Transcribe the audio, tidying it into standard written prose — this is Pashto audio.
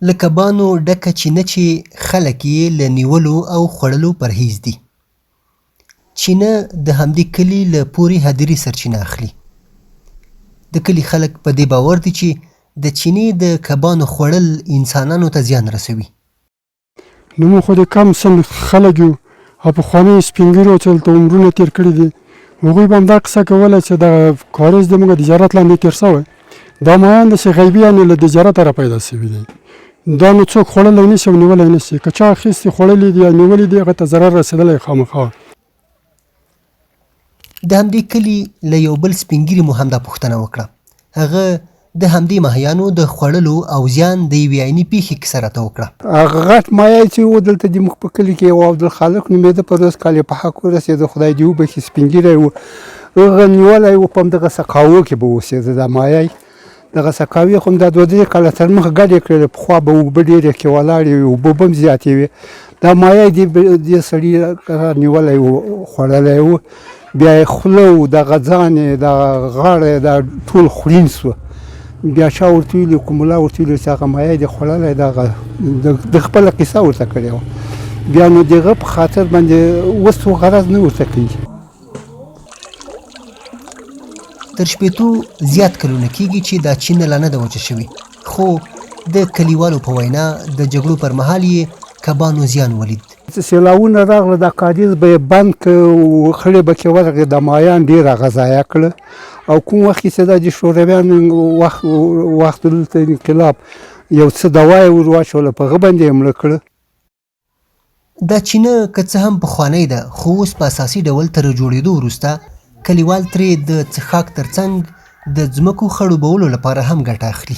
له کبانو ډکه چینه چې خلک یې له نیولو او خوړلو پرهیز دي. چینه د همدې کلي له پورې هدیرې سرچینه اخلي. د کلي خلک په دې باور دي چې د چینې د کبانو خوړل انسانانو ته زیان رسوي. نو موږ خو د کم سن خلک یو او پخواني سپین ږیرو چې هلته عمرونه تېر کړي دي، هغوی به همدا قصه کوله چې دغه کاریز زموږ د تجارت لاندې تېر شوی. دا مایان داسې غیبي یعنې له تجارته راپیدا شوي دي. دا نو څوک خوړلی نه شي او نیولی نه شي. که چا اخیستي خوړلي دي یا نیولي دي، هغه ته ضرر رسېدلی خامخا. د همدې کلي له یو بل سپین ږیري مو همدا پوښتنه وکړه. هغه د همدې ماهیانو د خوړلو او زیان د یوې عیني پیښې کیسه راته وکړه. هغه غټ ماهی چې و دلته زموږ په کلي کې یو عبدالخالق نومېده، په روز کال یې په حق ورسېده، خدای دې وبخښي، سپین ږیری و. هغه نیولی و، په همدغه سقاوو کې به اوسېده دا ماهی. دغه سقاوي خو همدا 2-3 کاله تر مخه ګډې کړلې. پخوا به اوبه ډېرې کې ولاړې وې، اوبه به هم زیاتې وې. دا ماهی دې سړي نیولی و، خوړلی و. بیا یې خوله و، دغه ځان یې، دغه غاړه یې، دا ټول خوړین سوه. بیا چا ورته ویلي، کوم ملا ورته ویلي چې هغه ماهی دې خوړلی، دغه د خپله قصه ورته کړې وه. بیا نو د هغه په خاطر باندې اوس خو غرض نه ورته کوي. تر 80 زیات کلونه کېږي چې دا چینه لا نه ده وچه شوې، خو د کلیوالو په وینا د جګړو پر مهال یې کبانو زیان ولید. سیلاوونه راغله، دا کاریز به یې بند کړ، خړې به کې ورغې، د مایان ډېر هغه ضایع کړه. او کوم وخت چې دا د شورویانو وخت دلته انقلاب یو څه دوا یې ور واچوله، په هغه باندې یې مړه کړه. دا چینه که څه هم پخوانۍ ده، خو اوس په اساسي ډول تر جوړېدو وروسته کلیوال ترې د څښاک ترڅنګ د ځمکو خړوبولو لپاره هم ګټه اخلي.